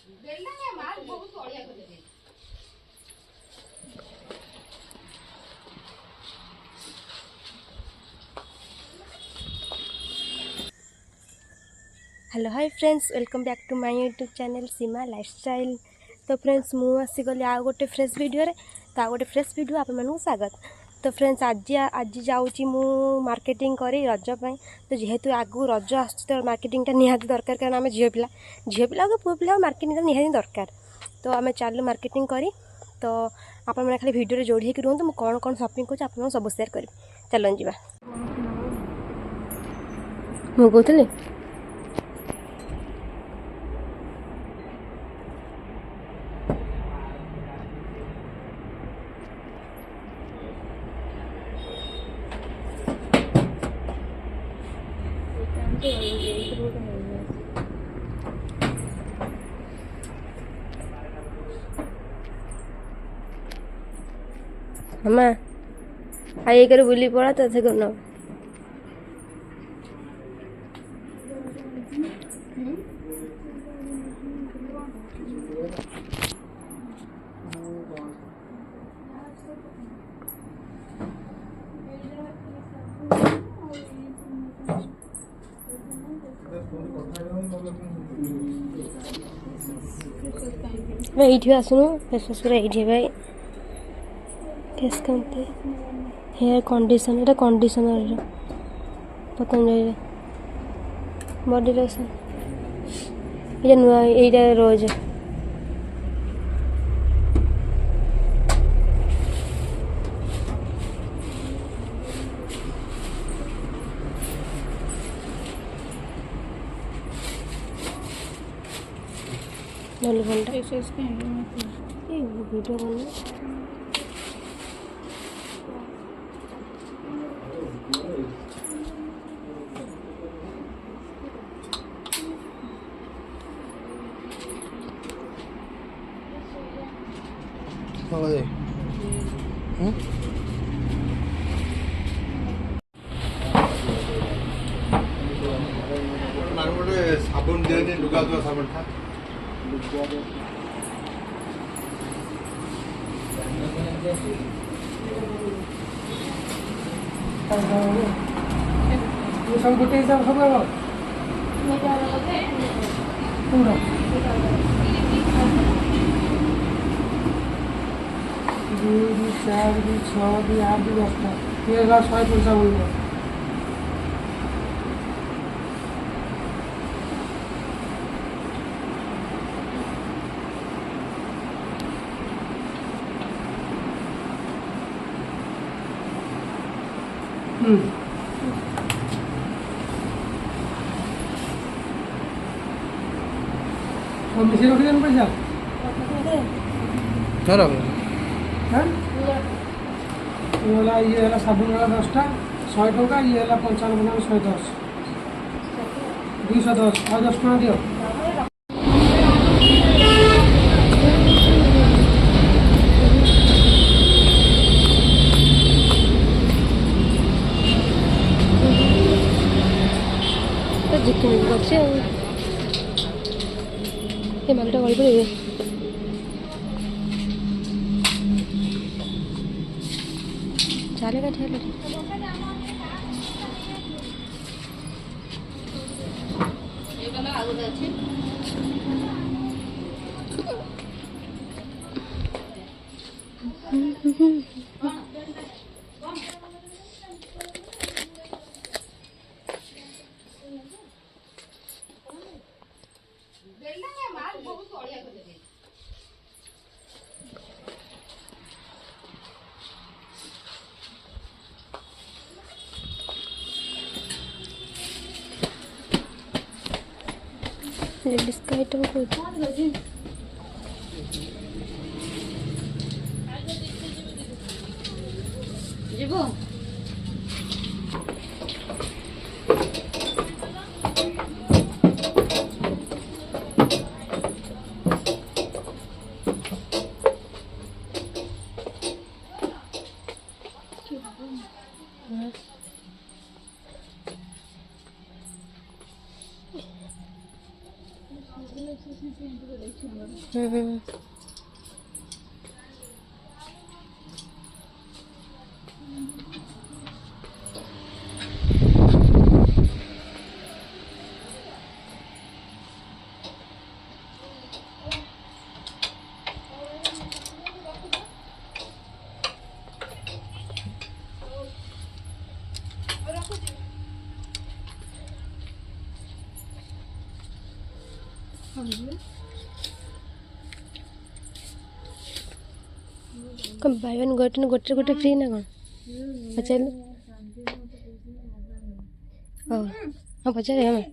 Hello hi friends, welcome back to my YouTube channel Seema lifestyle. तो friends मु आसीगली आ गोटे फ्रेश वीडियो रे। तो आ गोटे फ्रेश वीडियो आप मानू स्वागत। तो फ्रेंड्स आज जाऊँगी मु मार्केटिंग करी रज पाई। तो जेहेतु आगु रज आस तो मार्केटिंगटा निहाती दरकार, कारण आम झील पिला को पुओ पिला मार्केटिंग निहाती दरकार। तो आम चलू मार्केटिंग करी। तो आप खाली वीडियो जोड़ी होकर रुहतु, मुझे कौन कौन शॉपिंग कर सब सेयार करी। चलन जी मु कहली हमा आई कर बुली पड़ा तो थे करना मैं ये आसुनु फेसवाश ये भाई केस करते हेयर कंडीशनर, এটা कंडीशनर पतंजलि बॉडी लोशन, ये नुआ ये रोज नल घंटा ये वीडियो बना साबुन दिए लुगा धुआ साबुन था सब गोटे हिसाब सब पूरा 2 4 6 8 10 ये 100 पैसा बोल मिसे रखिदेन पैसा सर ये है साबुन वाला 10टा 100 टका, ये है 95 110 210 और 10 टका दियो। तो जितने बच्चे ये मालटा गल पड़े चलेगा ठेला लेडीज का आइटम को जीवो कौन बाय वन गोटे गोटे गोटे फ्री ना कौन पचार हाँ पचार हमें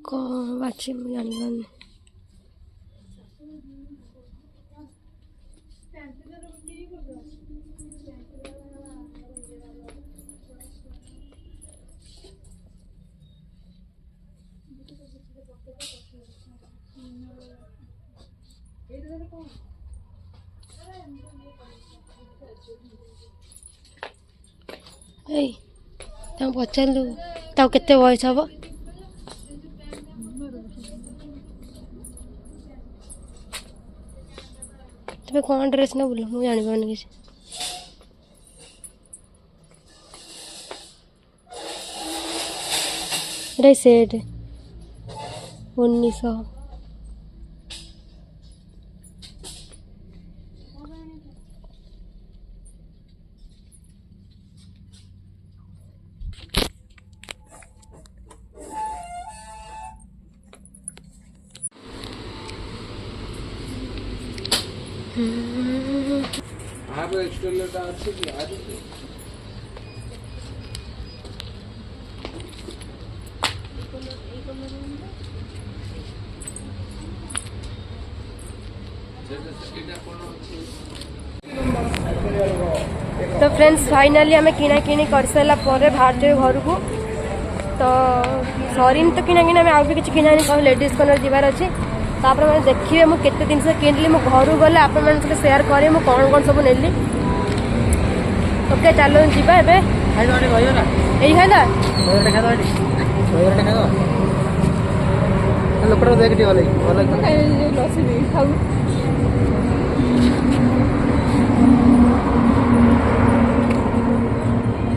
कौन बात मैं जानी पचारू केते बयस हम तुम्हें कौन ड्रेस ना बोल मुझे जानी पानी किसी सेट 1900 तो फ्रेंड्स फाइनाली आम किना किणी कर सारा बाहर जाए घर को तो सरीन तो किना किना आउ भी किसी किना कौन लेडीज कॉर्नर जीवार अच्छे तापर मैंने देखिए मुझे केते जिन किनली मो घर गले आप सेयार करें मुझे कौन कौन सब नेली ओके चलो जीवा यही खाइदा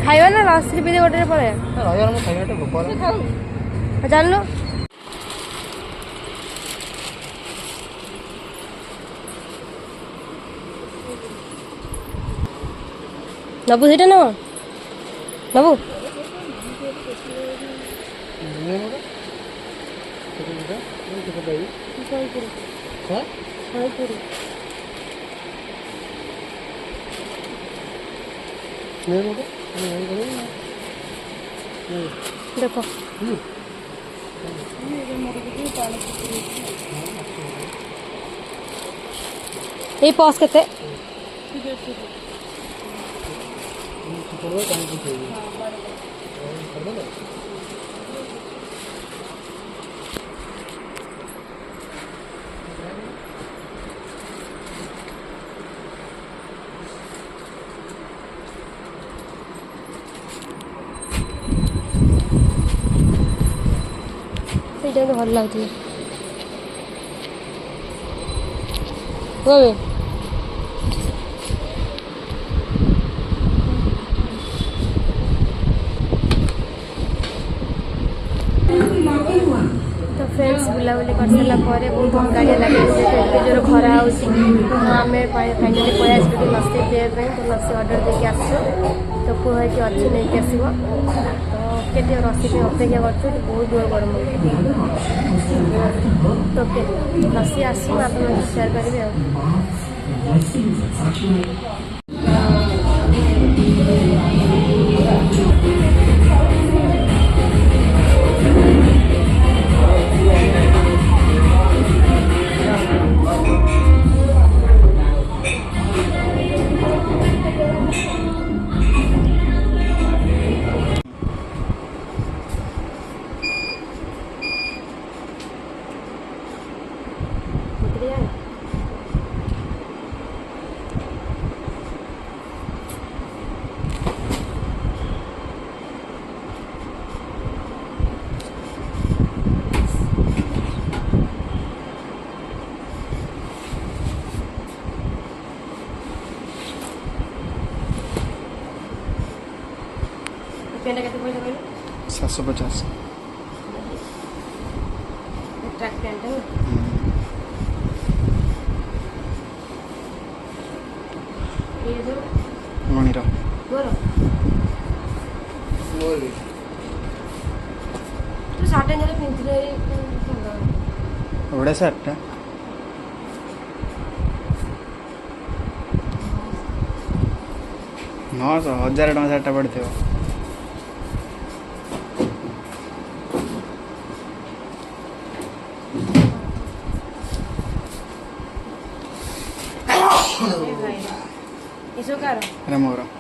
खाइबा ना लस्सी पी गोटे पड़े जान लो नबू सीटा ना नबू देखो ये पॉज करते ये भल लगुला तो फ्रेंड्स बुलाबुली कर सारा बहुत थकाड़िया लगे एत जोर खरा आम फाइनाली पलि आसो लस्सी पीवा तो लस्सी अर्डर देके आस तो पुह कि अच्छी नहीं आसो तो के लस्सी अपेक्षा कर बहुत जोर गरम तो लस्सी आसो आप सेयार करेंगे पैंटा के पैसा कहले 750 ट्रैक पैंट है ये जो मणिरा गोरो तू साटे नेले पिंथले एवढ्या साठ्या ହଁ 1000 ଟଙ୍କା ସାର୍ଟଟା ପଡ଼ିଥିବ इसो कार ଏଇଟା ମୋର